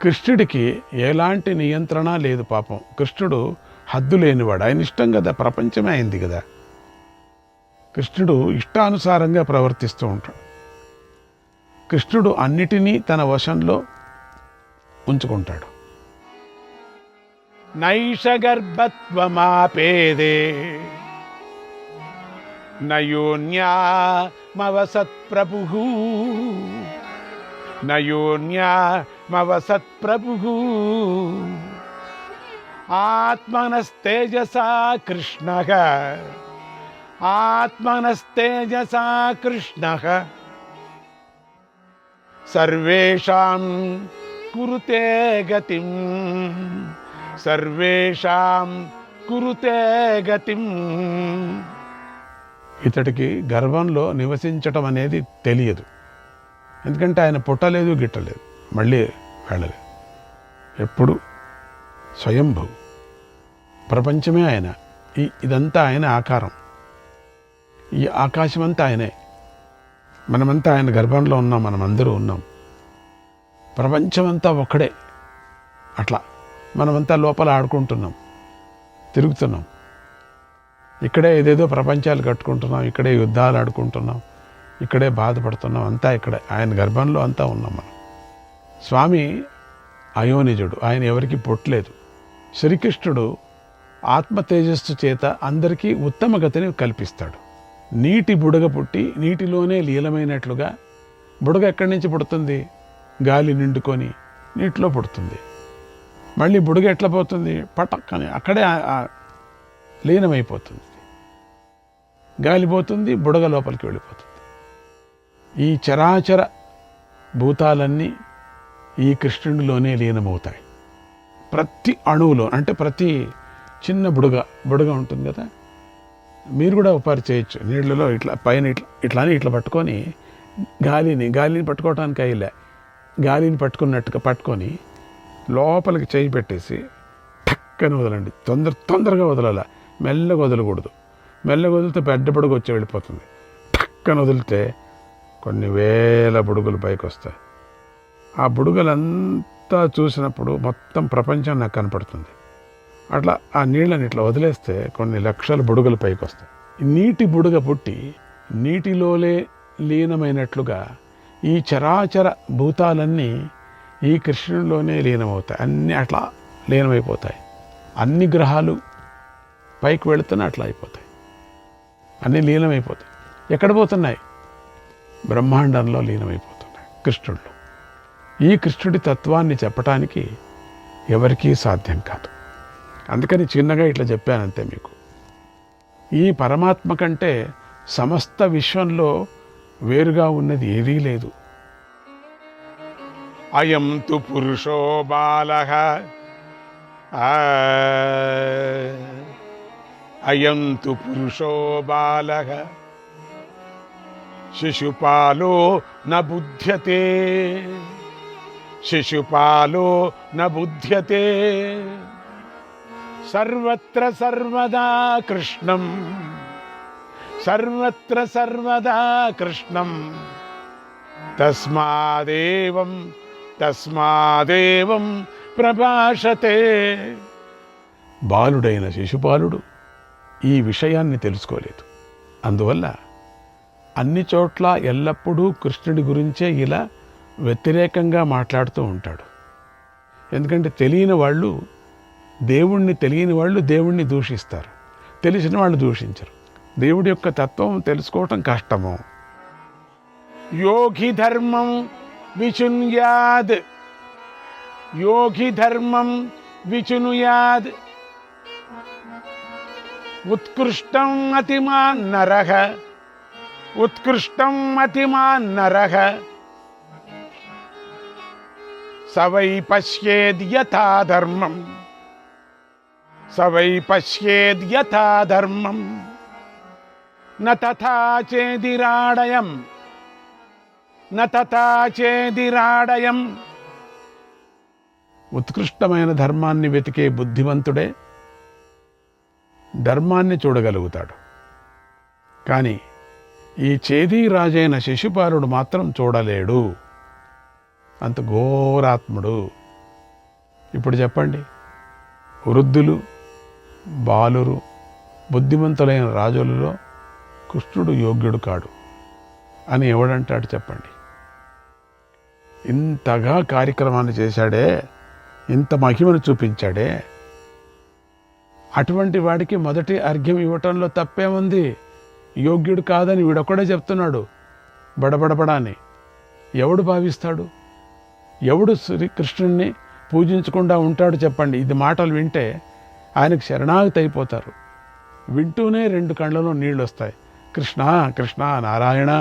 కృష్ణుడికి ఎలాంటి నియంత్రణ లేదు పాపం. కృష్ణుడు హద్దు లేనివాడు. ఆయన ఇష్టం కదా, ప్రపంచమే అయింది కదా. కృష్ణుడు ఇష్టానుసారంగా ప్రవర్తిస్తూ ఉంటాడు. కృష్ణుడు అన్నిటినీ తన వశంలో ఉంచుకుంటాడు. నైషగర్భత్వమాపేదే నయోన్యామవసత్ప్రభుః నయోన్యామవసత్ప్రభుః ఆత్మనస్తేజసా కృష్ణః ఆత్మనస్తేజసా కృష్ణః సర్వేషాం కురుతే గతిం సర్వేషాం కురుతే గతిం. ఇతడికి గర్భంలో నివసించటం అనేది తెలియదు. ఎందుకంటే ఆయన పుట్టలేదు, గిట్టలేదు, మళ్ళీ వెళ్ళలేదు. ఎప్పుడు స్వయంభూ, ప్రపంచమే ఆయన. ఇదంతా ఆయన ఆకారం. ఈ ఆకాశమంతా ఆయనే. మనమంతా ఆయన గర్భంలో ఉన్నాం, మనమందరూ ఉన్నాం. ప్రపంచమంతా ఒక్కడే. అట్లా మనమంతా లోపల ఆడుకుంటున్నాం, తిరుగుతున్నాం. ఇక్కడే ఏదేదో ప్రపంచాలు కట్టుకుంటున్నాం, ఇక్కడే యుద్ధాలు ఆడుకుంటున్నాం, ఇక్కడే బాధపడుతున్నాం. అంతా ఇక్కడే ఆయన గర్భంలో అంతా ఉన్నాం మనం. స్వామి అయోనిజుడు, ఆయన ఎవరికి పుట్టలేదు. శ్రీకృష్ణుడు ఆత్మ తేజస్సు చేత అందరికీ ఉత్తమ గతిని కల్పిస్తాడు. నీటి బుడగ పుట్టి నీటిలోనే లీలమైనట్లుగా, బుడగ ఎక్కడి నుంచి పుడుతుంది? గాలి నిండుకొని నీటిలో పుడుతుంది. మళ్ళీ బుడగ ఎట్లా పోతుంది? పటక్కని అక్కడే లీనమైపోతుంది. గాలి పోతుంది, బుడగ లోపలికి వెళ్ళిపోతుంది. ఈ చరాచర భూతాలన్నీ ఈ కృష్ణుడిలోనే లీనమవుతాయి. ప్రతి అణువులో, అంటే ప్రతి చిన్న బుడగ ఉంటుంది కదా, మీరు కూడా ఉపాధి చేయొచ్చు. నీళ్ళలో ఇట్లా పైన ఇట్లా ఇట్లా పట్టుకొని గాలిని పట్టుకోవటానికి అయ్యలే, గాలిని పట్టుకున్నట్టుగా పట్టుకొని లోపలికి చేయి పెట్టేసి టక్కని వదలండి. తొందరగా వదలాల, మెల్లగా వదలకూడదు. మెల్లగా వదిలితే పెద్ద బుడగ వచ్చి వెళ్ళిపోతుంది. టక్కని వదిలితే కొన్ని వేల బుడుగులు పైకి వస్తాయి. ఆ బుడుగలంతా చూసినప్పుడు మొత్తం ప్రపంచం నాకు కనపడుతుంది. అట్లా ఆ నీళ్ళని ఇట్లా వదిలేస్తే కొన్ని లక్షల బుడుగలు పైకి వస్తాయి. నీటి బుడగ పుట్టి నీటిలోనే లీనమైనట్లుగా ఈ చరాచర భూతాలన్నీ ఈ కృష్ణుడిలోనే లీనమవుతాయి. అన్నీ అట్లా లీనమైపోతాయి. అన్ని గ్రహాలు పైకి వెళుతున్నా అట్లా అయిపోతాయి. అన్నీ లీనమైపోతాయి. ఎక్కడ పోతున్నాయి? బ్రహ్మాండంలో లీనమైపోతున్నాయి కృష్ణుడిలో. ఈ కృష్ణుడి తత్వాన్ని చెప్పటానికి ఎవరికీ సాధ్యం కాదు. అందుకని చిన్నగా ఇట్లా చెప్పానంతే మీకు. ఈ పరమాత్మ కంటే సమస్త విశ్వంలో వేరుగా ఉన్నది ఏదీ లేదు. అయం తు పురుషో బాలః అయం తు పురుషో బాలః శిశుపాలో న బుధ్యతే శిశుపాలో న బుధ్యతే సర్వత్ర సర్వదా కృష్ణం సర్వత్ర సర్వదా కృష్ణం తస్మాదేవం ప్రభాషతే. బాలుడైన శిశుపాలుడు ఈ విషయాన్ని తెలుసుకోలేదు. అందువల్ల అన్ని చోట్ల ఎల్లప్పుడూ కృష్ణుడి గురించే ఇలా వ్యతిరేకంగా మాట్లాడుతూ ఉంటాడు. ఎందుకంటే తెలియని వాళ్ళు దేవుణ్ణి దూషిస్తారు, తెలిసిన వాళ్ళు దూషించరు. దేవుడి యొక్క తత్వం తెలుసుకోవటం కష్టము. యోగి ధర్మం విచున్యాద్ ఉత్కృష్టం అతిమాన్ నరః స వై పశ్యేద్యథా ధర్మం న తథా చేదిరాడయం ఉత్కృష్టమైన ధర్మాన్ని వెతికే బుద్ధిమంతుడే ధర్మాన్ని చూడగలుగుతాడు. కానీ ఈ చేదీ రాజైన శిశుపాలుడు మాత్రం చూడలేడు. అంత ఘోరాత్ముడు. ఇప్పుడు చెప్పండి, వృద్ధులు, బాలురు, బుద్ధిమంతులైన రాజులలో కృష్ణుడు యోగ్యుడు కాడు అని ఎవడంటాడు చెప్పండి? ఇంతగా కార్యక్రమాన్ని చేశాడే, ఇంత మహిమను చూపించాడే, అటువంటి వాడికి మొదటి అర్ఘ్యం ఇవ్వటంలో తప్పేముంది? యోగ్యుడు కాదని వీడొక్కడే చెప్తున్నాడు బడబడబడాని. ఎవడు భావిస్తాడు? ఎవడు శ్రీకృష్ణుణ్ణి పూజించకుండా ఉంటాడు చెప్పండి? ఇది మాటలు వింటే ఆయనకు శరణాగతి అయిపోతారు. వింటూనే 2 కళ్ళలో నీళ్ళు వస్తాయి. కృష్ణ కృష్ణ, నారాయణ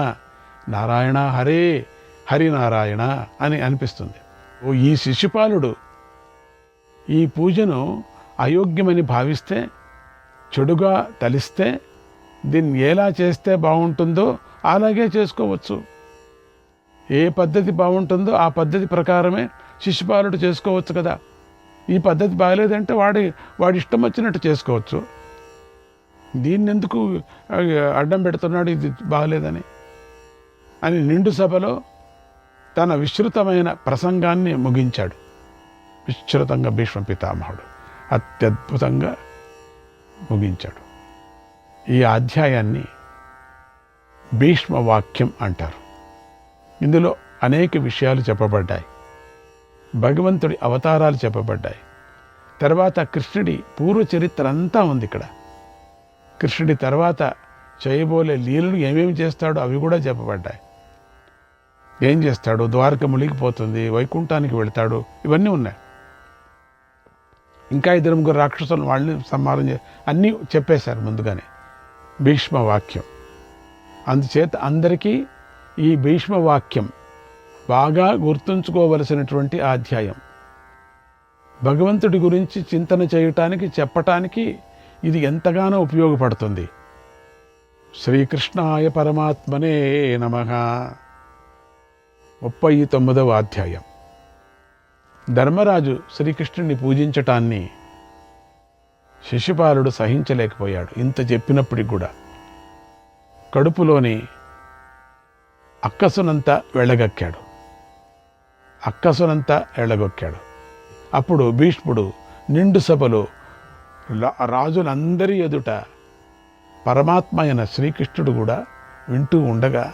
నారాయణ, హరే హరినారాయణ అని అనిపిస్తుంది. ఈ శిశుపాలుడు ఈ పూజను అయోగ్యమని భావిస్తే, చెడుగా తలిస్తే, దీన్ని ఎలా చేస్తే బాగుంటుందో అలాగే చేసుకోవచ్చు. ఏ పద్ధతి బాగుంటుందో ఆ పద్ధతి ప్రకారమే శిశుపాలుడు చేసుకోవచ్చు కదా. ఈ పద్ధతి బాగలేదంటే వాడి ఇష్టం వచ్చినట్టు చేసుకోవచ్చు. దీన్ని ఎందుకు అడ్డం పెడుతున్నాడు ఇది బాగలేదని అని నిండు సభలో తన విస్తృతమైన ప్రసంగాన్ని ముగించాడు. విస్తృతంగా భీష్మ పితామహుడు అత్యద్భుతంగా ముగించాడు. ఈ అధ్యాయాన్ని భీష్మ వాక్యం అంటారు. ఇందులో అనేక విషయాలు చెప్పబడ్డాయి. భగవంతుడి అవతారాలు చెప్పబడ్డాయి. తర్వాత కృష్ణుడి పూర్వ చరిత్ర అంతా ఉంది ఇక్కడ. కృష్ణుడి తర్వాత చేయబోలే లీలలు ఏమేమి చేస్తాడో అవి కూడా చెప్పబడ్డాయి. ఏం చేస్తాడు? ద్వారక మునిగిపోతుంది, వైకుంఠానికి వెళ్తాడు, ఇవన్నీ ఉన్నాయి. ఇంకా 2-3 రాక్షసులను వాళ్ళని సంహారం అన్నీ చెప్పేశారు ముందుగానే. భీష్మ వాక్యం. అందుచేత అందరికీ ఈ భీష్మ వాక్యం బాగా గుర్తుంచుకోవలసినటువంటి అధ్యాయం. భగవంతుడి గురించి చింతన చేయటానికి, చెప్పటానికి ఇది ఎంతగానో ఉపయోగపడుతుంది. శ్రీకృష్ణాయ పరమాత్మనే నమః. 39వ అధ్యాయం. ధర్మరాజు శ్రీకృష్ణుని పూజించటాన్ని శిశుపాలుడు సహించలేకపోయాడు. ఇంత చెప్పినప్పటికి కూడా కడుపులోని అక్కసునంతా వెళ్ళగొక్కాడు. అప్పుడు భీష్ముడు నిండు సభలో రాజులందరి ఎదుట పరమాత్మ అయిన శ్రీకృష్ణుడు కూడా వింటూ ఉండగా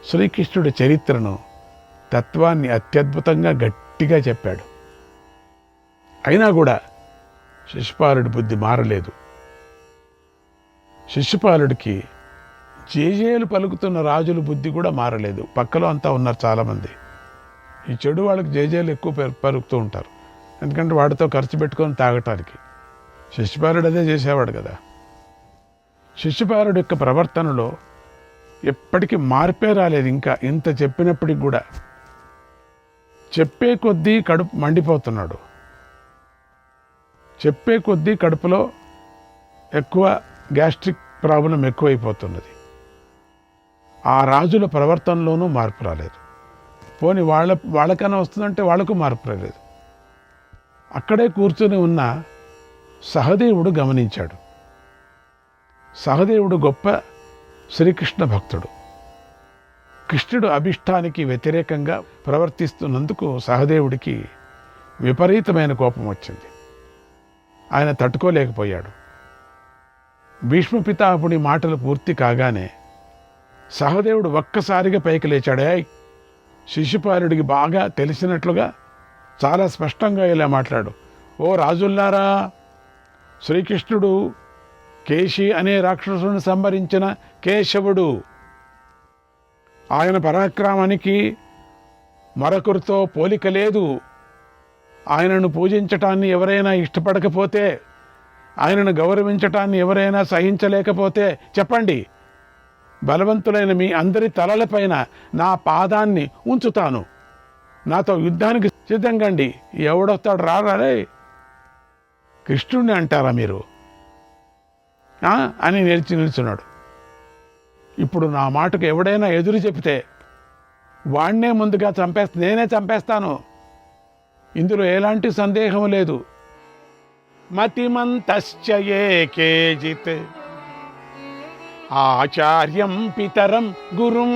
శ్రీకృష్ణుడి చరిత్రను, తత్వాన్ని అత్యద్భుతంగా గట్టిగా చెప్పాడు. అయినా కూడా శిశుపాలుడి బుద్ధి మారలేదు. శిశుపాలుడికి జేజేలు పలుకుతున్న రాజుల బుద్ధి కూడా మారలేదు. పక్కలో అంతా ఉన్నారు చాలామంది. ఈ చెడు వాళ్ళకి జేజేలు ఎక్కువ పలుకుతూ ఉంటారు. ఎందుకంటే వాడితో ఖర్చు పెట్టుకొని తాగటానికి. శిశుపాలుడు అదే చేసేవాడు కదా. శిశుపాలుడి యొక్క ప్రవర్తనలో ఎప్పటికీ మార్పే రాలేదు. ఇంకా ఇంత చెప్పినప్పటికి కూడా చెప్పే కొద్దీ కడుపు మండిపోతున్నాడు. చెప్పే కొద్దీ కడుపులో ఎక్కువ గ్యాస్ట్రిక్ ప్రాబ్లం ఎక్కువైపోతున్నది. ఆ రాజుల ప్రవర్తనలోనూ మార్పు రాలేదు. పోనీ వాళ్ళకన్నా వస్తుందంటే వాళ్ళకు మార్పు రాలేదు. అక్కడే కూర్చొని ఉన్న సహదేవుడు గమనించాడు. సహదేవుడు గొప్ప శ్రీకృష్ణ భక్తుడు. కృష్ణుడు అభిష్టానికి వ్యతిరేకంగా ప్రవర్తిస్తున్నందుకు సహదేవుడికి విపరీతమైన కోపం వచ్చింది. ఆయన తట్టుకోలేకపోయాడు. భీష్మ పితామహుడి మాటలు పూర్తి కాగానే సహదేవుడు ఒక్కసారిగా పైకి లేచాడే. శిశుపాలుడికి బాగా తెలిసినట్లుగా చాలా స్పష్టంగా ఇలా మాట్లాడు. ఓ రాజుల్లారా, శ్రీకృష్ణుడు కేశి అనే రాక్షసుని సంహరించిన కేశవుడు. ఆయన పరాక్రమానికి మరొకరితో పోలిక లేదు. ఆయనను పూజించటాన్ని ఎవరైనా ఇష్టపడకపోతే, ఆయనను గౌరవించటాన్ని ఎవరైనా సహించలేకపోతే చెప్పండి. బలవంతులైన మీ అందరి తలలపైన నా పాదాన్ని ఉంచుతాను. నాతో యుద్ధానికి సిద్ధంగండి. ఎవడొస్తాడు? రారే. కృష్ణుడిని అంటారా మీరు అని నిల్చున్నాడు. ఇప్పుడు నా మాటకు ఎవడైనా ఎదురు చెప్తే వాణ్ణే ముందుగా నేనే చంపేస్తాను. ఇందులో ఎలాంటి సందేహం లేదు. మతిమంతశ్చ ఏ కేజిత్ ఆచార్యం పితరం గురుం,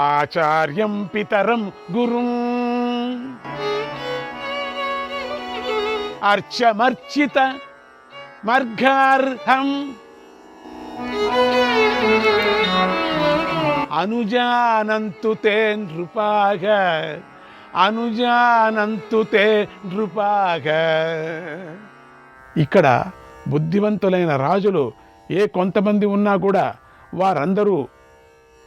ఆచార్యం పితరం గురుం అర్చమర్చిత మర్ఘార్హం అనుజానంతు తే నృపాగ, అనుజానంతు తే నృపాగ. ఇక్కడ బుద్ధివంతులైన రాజులు కొంతమంది ఉన్నా కూడా వారందరూ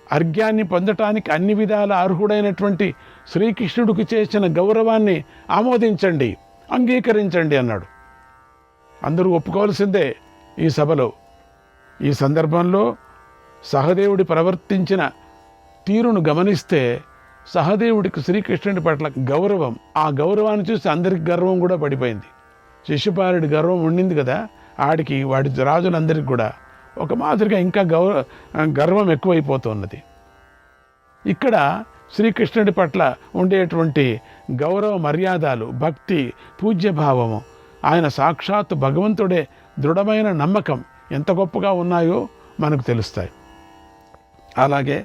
అర్ఘ్యాన్ని పొందటానికి అన్ని విధాల అర్హుడైనటువంటి శ్రీకృష్ణుడికి చేసిన గౌరవాన్ని ఆమోదించండి, అంగీకరించండి అన్నాడు. అందరూ ఒప్పుకోవాల్సిందే ఈ సభలో. ఈ సందర్భంలో సహదేవుడి ప్రవర్తించిన తీరును గమనిస్తే సహదేవుడికి శ్రీకృష్ణుడి పట్ల గౌరవం, ఆ గౌరవాన్ని చూసి అందరికి గర్వం కూడా పడిపోయింది. శిశుపాలుడి గర్వం ఉండింది కదా, ఆడికి వాడి రాజులందరికీ కూడా ఒక మాదిరిగా ఇంకా గర్వం ఎక్కువైపోతున్నది. ఇక్కడ శ్రీకృష్ణుడి పట్ల ఉండేటువంటి గౌరవ మర్యాదలు, భక్తి, పూజ్యభావము, ఆయన సాక్షాత్ భగవంతుడే దృఢమైన నమ్మకం ఎంత గొప్పగా ఉన్నాయో మనకు తెలుస్తాయి. అలాగే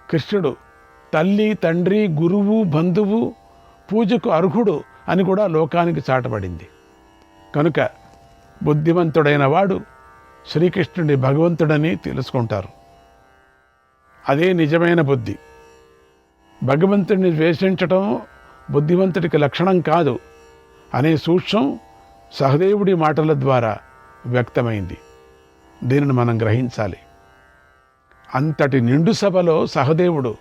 కృష్ణుడు తల్లి, తండ్రి, గురువు, బంధువు, పూజకు అర్హుడు అని కూడా లోకానికి చాటబడింది. కనుక బుద్ధిమంతుడైన వాడు శ్రీకృష్ణుడి భగవంతుడని తెలుసుకుంటారు. అదే నిజమైన బుద్ధి. భగవంతుడిని ద్వేషించటం బుద్ధిమంతుడికి లక్షణం కాదు అనే సూక్ష్మం సహదేవుడి మాటల ద్వారా వ్యక్తమైంది. దీనిని మనం గ్రహించాలి. అంతటి నిండు సభలో సహదేవుడు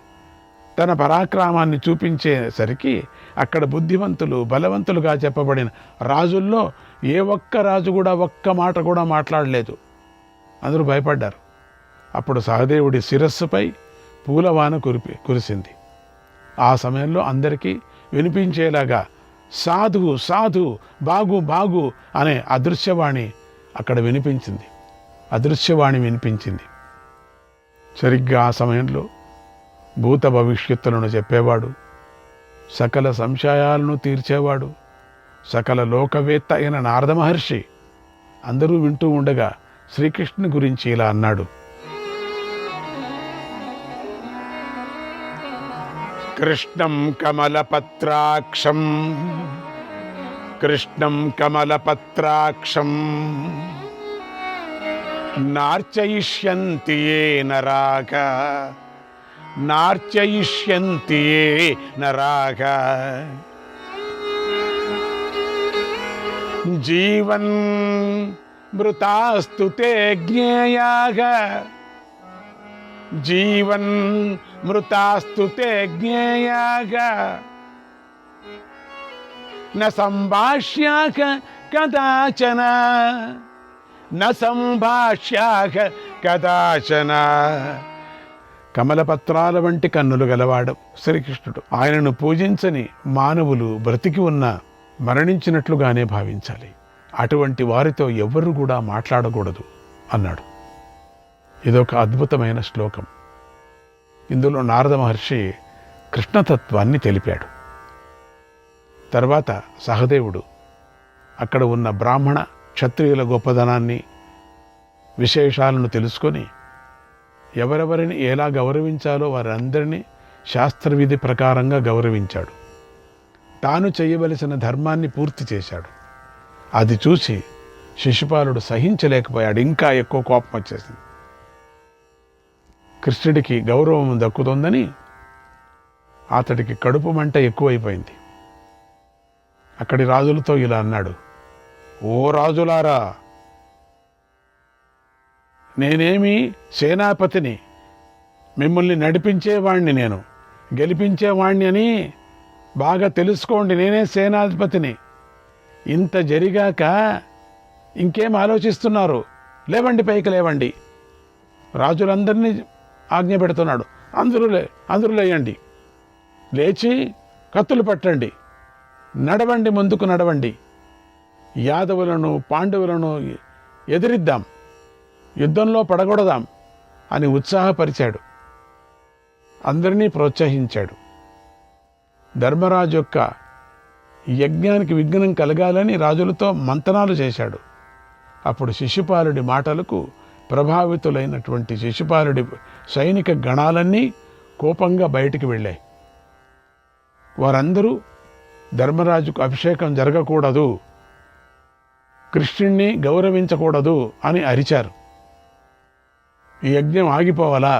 తన పరాక్రమాన్ని చూపించేసరికి అక్కడ బుద్ధివంతులు, బలవంతులుగా చెప్పబడిన రాజుల్లో ఏ ఒక్క రాజు కూడా ఒక్క మాట కూడా మాట్లాడలేదు. అందరూ భయపడ్డారు. అప్పుడు సహదేవుడి శిరస్సుపై పూలవాన కురిసింది. ఆ సమయంలో అందరికీ వినిపించేలాగా సాధు సాధు, బాగు బాగు అనే అదృశ్యవాణి అక్కడ వినిపించింది. అదృశ్యవాణి వినిపించింది. సరిగ్గా ఆ సమయంలో భూత భవిష్యత్తులను చెప్పేవాడు, సకల సంశయాలను తీర్చేవాడు, సకల లోకవేత్త అయిన నారద మహర్షి అందరూ వింటూ ఉండగా శ్రీకృష్ణుని గురించి ఇలా అన్నాడు. కృష్ణం కమలపత్రాక్షం, కృష్ణం కమలపత్రాక్షం నార్చయిష్యంతి యే నరాగ, నార్చయిష్యంతి యే నరాగ జీవన్ మృతాస్తు తే జ్ఞేయాః, జీవన్ మృతాస్తు తే జ్ఞేయాః న సంభాష్యాః కదాచన, న సంభాష్యాః కదాచన. కమలపత్రాల వంటి కన్నులు గలవాడు శ్రీకృష్ణుడు. ఆయనను పూజించని మానవులు బ్రతికి ఉన్న మరణించినట్లుగానే భావించాలి. అటువంటి వారితో ఎవ్వరూ కూడా మాట్లాడకూడదు అన్నాడు. ఇదొక అద్భుతమైన శ్లోకం. ఇందులో నారద మహర్షి కృష్ణతత్వాన్ని తెలిపాడు. తర్వాత సహదేవుడు అక్కడ ఉన్న బ్రాహ్మణ క్షత్రియుల గొప్పదనాన్ని, విశేషాలను తెలుసుకొని ఎవరెవరిని ఎలా గౌరవించాలో వారందరినీ శాస్త్రవిధి ప్రకారంగా గౌరవించాడు. తాను చేయవలసిన ధర్మాన్ని పూర్తి చేశాడు. అది చూసి శిశుపాలుడు సహించలేకపోయాడు. ఇంకా ఎక్కువ కోపం వచ్చేసింది. కృష్ణుడికి గౌరవం దక్కుతుందని అతడికి కడుపు మంట ఎక్కువైపోయింది. అక్కడి రాజులతో ఇలా అన్నాడు. ఓ రాజులారా, నేనేమి సేనాపతిని, మిమ్మల్ని నడిపించేవాణ్ణి, నేను గెలిపించేవాణ్ణి అని బాగా తెలుసుకోండి. నేనే సేనాధిపతిని. ఇంత జరిగాక ఇంకేం ఆలోచిస్తున్నారు? లేవండి, పైకి లేవండి. రాజులందరినీ ఆజ్ఞ పెడుతున్నాడు. అందరూ లేయండి, లేచి కత్తులు పట్టండి, నడవండి, ముందుకు నడవండి. యాదవులను, పాండవులను ఎదిరిద్దాం, యుద్ధంలో పడగొడదాం అని ఉత్సాహపరిచాడు. అందరినీ ప్రోత్సహించాడు. ధర్మరాజు యొక్క యజ్ఞానికి విఘ్నం కలగాలని రాజులతో మంతనాలు చేశాడు. అప్పుడు శిశుపాలుడి మాటలకు ప్రభావితులైనటువంటి శిశుపాలుడి సైనిక గణాలన్నీ కోపంగా బయటికి వెళ్ళాయి. వారందరూ ధర్మరాజుకు అభిషేకం జరగకూడదు, కృష్ణుణ్ణి గౌరవించకూడదు అని అరిచారు. ఈ యజ్ఞం ఆగిపోవాలా,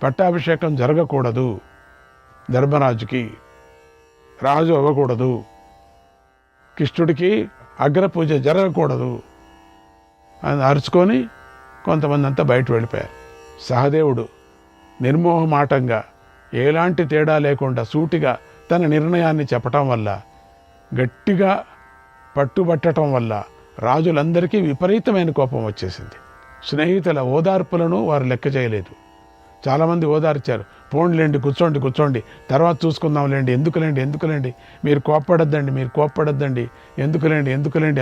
పట్టాభిషేకం జరగకూడదు, ధర్మరాజుకి రాజు అవ్వకూడదు, కృష్ణుడికి అగ్రపూజ జరగకూడదు అని అరుచుకొని కొంతమంది అంతా బయట వెళ్ళిపోయారు. సహదేవుడు నిర్మోహమాటంగా ఎలాంటి తేడా లేకుండా సూటిగా తన నిర్ణయాన్ని చెప్పటం వల్ల, గట్టిగా పట్టుబట్టడం వల్ల రాజులందరికీ విపరీతమైన కోపం వచ్చేసింది. స్నేహితుల ఓదార్పులను వారు లెక్క చేయలేదు. చాలామంది ఓదార్చారు, పోండిలేండి, కూర్చోండి, తర్వాత చూసుకుందాంలేండి, ఎందుకులేండి, మీరు కోప్పడద్దండి, ఎందుకులేండి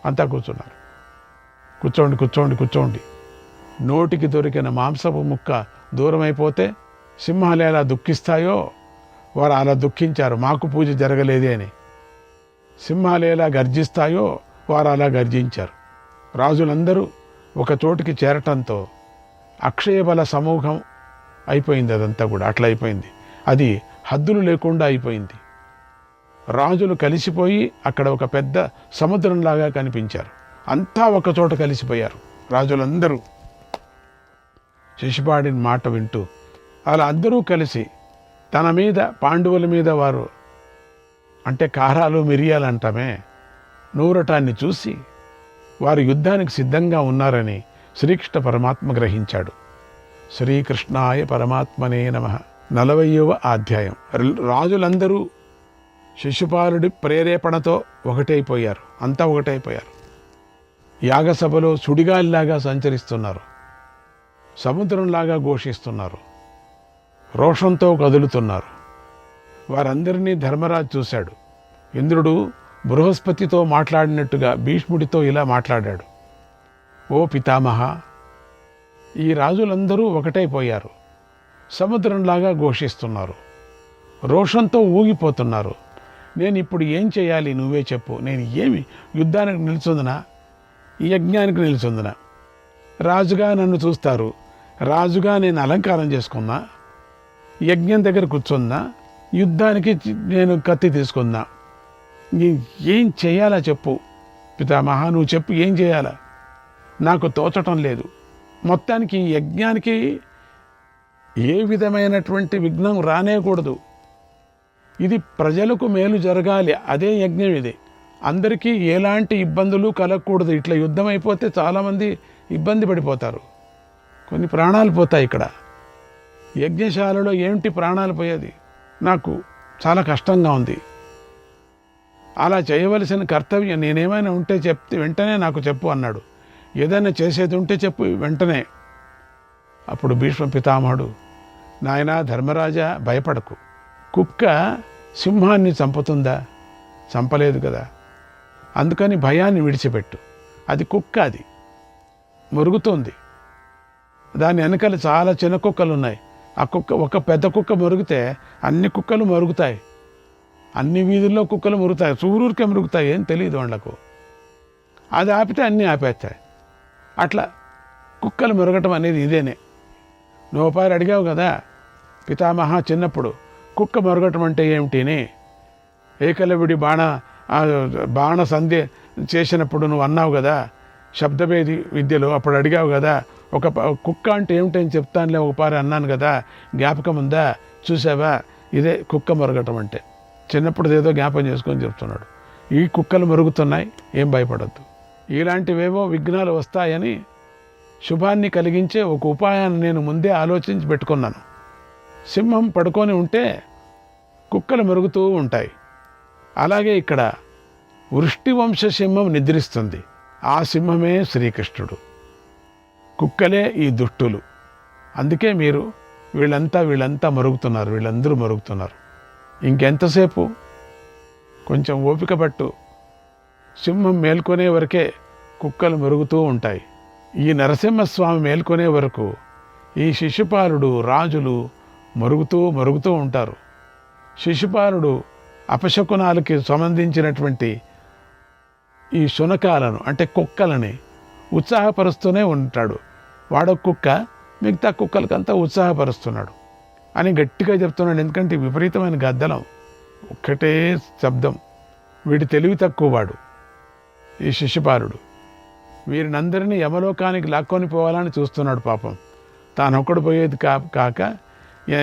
అంతా కూర్చున్నారు. కూర్చోండి. నోటికి దొరికిన మాంసపు ముక్క దూరమైపోతే సింహాలు ఎలా దుఃఖిస్తాయో వారు అలా దుఃఖించారు, మాకు పూజ జరగలేదే అని. సింహాలు ఎలా గర్జిస్తాయో వారు అలా గర్జించారు. రాజులందరూ ఒక చోటికి చేరటంతో అక్షయబల సమూహం అయిపోయింది. అదంతా కూడా అట్లా అయిపోయింది. అది హద్దులు లేకుండా అయిపోయింది. రాజులు కలిసిపోయి అక్కడ ఒక పెద్ద సముద్రంలాగా కనిపించారు. అంతా ఒక చోట కలిసిపోయారు రాజులందరూ. శిశుపాలుడి మాట వింటూ అలా అందరూ కలిసి తన మీద, పాండవుల మీద వారు అంటే కారాలు మిరియాలు అంటామే నూరటాన్ని చూసి వారు యుద్ధానికి సిద్ధంగా ఉన్నారని శ్రీకృష్ణ పరమాత్మ గ్రహించాడు. శ్రీకృష్ణాయ పరమాత్మనే నమః. 40వ అధ్యాయం. రాజులందరూ శిశుపాలుడి ప్రేరేపణతో ఒకటైపోయారు. అంతా ఒకటైపోయారు. యాగసభలో సుడిగాలిలాగా సంచరిస్తున్నారు, సముద్రంలాగా ఘోషిస్తున్నారు, రోషంతో కదులుతున్నారు. వారందరినీ ధర్మరాజు చూశాడు. ఇంద్రుడు బృహస్పతితో మాట్లాడినట్టుగా భీష్ముడితో ఇలా మాట్లాడాడు. ఓ పితామహ, ఈ రాజులందరూ ఒకటైపోయారు, సముద్రంలాగా ఘోషిస్తున్నారు, రోషంతో ఊగిపోతున్నారు. నేను ఇప్పుడు ఏం చేయాలి, నువ్వే చెప్పు. నేను ఏమి యుద్ధానికి నిలుచుందనా, ఈ యజ్ఞానికి నిలుచుందనా? రాజుగా నన్ను చూస్తారు, రాజుగా నేను అలంకారం చేసుకున్నా, యజ్ఞం దగ్గర కూర్చున్నా, యుద్ధానికి నేను కత్తి తీసుకున్నా. ఏం చేయాలా చెప్పు పితామహ, నువ్వు చెప్పు, ఏం చేయాలా? నాకు తోచటం లేదు. మొత్తానికి ఈ యజ్ఞానికి ఏ విధమైనటువంటి విఘ్నం రానేకూడదు. ఇది ప్రజలకు మేలు జరగాలి, అదే యజ్ఞం ఇది. అందరికీ ఎలాంటి ఇబ్బందులు కలగకూడదు. ఇట్లా యుద్ధం అయిపోతే చాలామంది ఇబ్బంది పడిపోతారు, కొన్ని ప్రాణాలు పోతాయి. ఇక్కడ యజ్ఞశాలలో ఏమిటి ప్రాణాలు పోయేది? నాకు చాలా కష్టంగా ఉంది. అలా చేయవలసిన కర్తవ్యం నేనేమైనా ఉంటే చెప్తే వెంటనే నాకు చెప్పు అన్నాడు. ఏదైనా చేసేది ఉంటే చెప్పు వెంటనే. అప్పుడు భీష్మ పితామహుడు, నాయనా ధర్మరాజా, భయపడకు. కుక్క సింహాన్ని చంపుతుందా? చంపలేదు కదా. అందుకని భయాన్ని విడిచిపెట్టు. అది కుక్క, అది మురుగుతోంది. దాని వెనకాల చాలా చిన్న కుక్కలు ఉన్నాయి. ఆ కుక్క, ఒక పెద్ద కుక్క మురిగితే అన్ని కుక్కలు మరుగుతాయి. అన్ని వీధుల్లో కుక్కలు మురుగుతాయి, సూరూరికే మురుగుతాయి, ఏం తెలియదు వాళ్ళకు. అది ఆపితే అన్నీ ఆపేస్తాయి. అట్లా కుక్కలు మురగటం అనేది ఇదేనే. నువ్వు పారి అడిగావు కదా పితామహ, చిన్నప్పుడు కుక్క మురగటం అంటే ఏమిటిని? ఏకలవ్యుడి బాణ సంధ్య చేసినప్పుడు నువ్వు అన్నావు కదా శబ్దభేది విద్యలో, అప్పుడు అడిగావు కదా ఒక కుక్క అంటే ఏమిటని చెప్తానులే ఒకపారి అన్నాను కదా, జ్ఞాపకం ఉందా? చూసావా? ఇదే కుక్క మరగటం అంటే. చిన్నప్పుడు ఏదో జ్ఞాపకం చేసుకొని చెప్తున్నాడు. ఈ కుక్కలు మరుగుతున్నాయి, ఏం భయపడద్దు. ఇలాంటివేవో విఘ్నాలు వస్తాయని శుభాన్ని కలిగించే ఒక ఉపాయాన్ని నేను ముందే ఆలోచించి పెట్టుకున్నాను. సింహం పడుకొని ఉంటే కుక్కలు మరుగుతూ ఉంటాయి. అలాగే ఇక్కడ వృష్టివంశ సింహం నిద్రిస్తుంది. ఆ సింహమే శ్రీకృష్ణుడు, కుక్కలే ఈ దుష్టులు. అందుకే మీరు వీళ్ళంతా మరుగుతున్నారు, వీళ్ళందరూ మరుగుతున్నారు. ఇంకెంతసేపు? కొంచెం ఓపిక పట్టు. సింహం మేల్కొనే వరకే కుక్కలు మరుగుతూ ఉంటాయి. ఈ నరసింహస్వామి మేల్కొనే వరకు ఈ శిశుపాలుడు, రాజులు మరుగుతూ ఉంటారు. శిశుపాలుడు అపశకునాలకి సంబంధించినటువంటి ఈ శునకాలను అంటే కుక్కలని ఉత్సాహపరుస్తూనే ఉంటాడు. వాడొక కుక్క మిగతా కుక్కలకంతా ఉత్సాహపరుస్తున్నాడు అని గట్టిగా చెప్తున్నాడు. ఎందుకంటే విపరీతమైన గద్దలం, ఒక్కటే శబ్దం. వీడి తెలివి తక్కువ వాడు ఈ శిశుపాలుడు. వీరినందరినీ యమలోకానికి లాక్కొని పోవాలని చూస్తున్నాడు. పాపం తానొక్కడు పోయేది కాక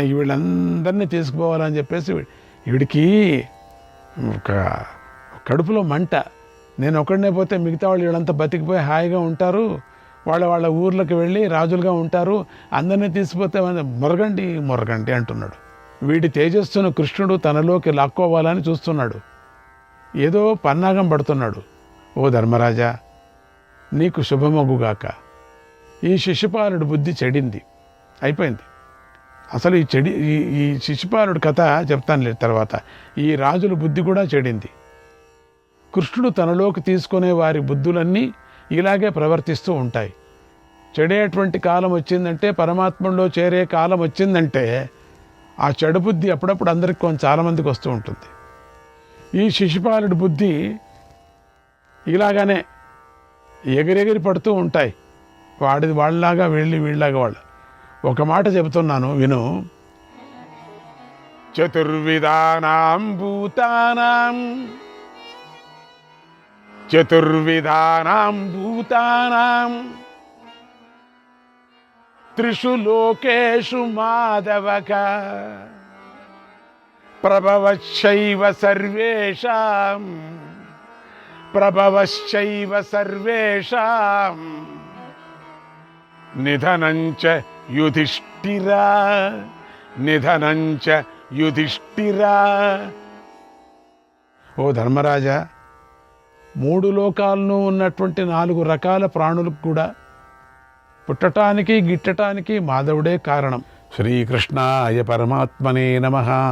వీళ్ళందరినీ తీసుకుపోవాలని చెప్పేసి వీడికి ఒక కడుపులో మంట. నేను ఒక్కడనే పోతే మిగతా వాళ్ళు వీళ్ళంతా బతికిపోయి హాయిగా ఉంటారు, వాళ్ళ ఊర్లకు వెళ్ళి రాజులుగా ఉంటారు, అందరినీ తీసుకుపోతే మొరగండి అంటున్నాడు. వీడి తేజస్సును కృష్ణుడు తనలోకి లాక్కోవాలని చూస్తున్నాడు. ఏదో పన్నాగం పడుతున్నాడు. ఓ ధర్మరాజా, నీకు శుభమగుగాక. ఈ శిశుపాలుడు బుద్ధి చెడింది, అయిపోయింది. అసలు ఈ శిశుపాలుడు కథ చెప్తాను తర్వాత. ఈ రాజుల బుద్ధి కూడా చెడింది. కృష్ణుడు తనలోకి తీసుకునే వారి బుద్ధులన్నీ ఇలాగే ప్రవర్తిస్తూ ఉంటాయి. చెడేటువంటి కాలం వచ్చిందంటే, పరమాత్మలో చేరే కాలం వచ్చిందంటే ఆ చెడు బుద్ధి అప్పుడప్పుడు అందరికి చాలామందికి వస్తూ ఉంటుంది. ఈ శిశుపాలుడి బుద్ధి ఇలాగానే ఎగిరెగిరి పడుతూ ఉంటాయి. వాడిది వాళ్ళలాగా వీళ్ళలాగా వాళ్ళు. ఒక మాట చెబుతున్నాను విను. చతుర్విధానాం భూతానాం త్రిషు లోకేషు మాధవక ప్రభవశ్చైవ సర్వేషాం నిధనంచ యుధిష్ఠిరా. ఓ ధర్మరాజా, 3 లోకాలను ఉన్నటువంటి 4 రకాల ప్రాణులకు కూడా పుట్టటానికి గిట్టటానికి మాధవుడే కారణం. శ్రీకృష్ణాయ పరమాత్మనే నమః.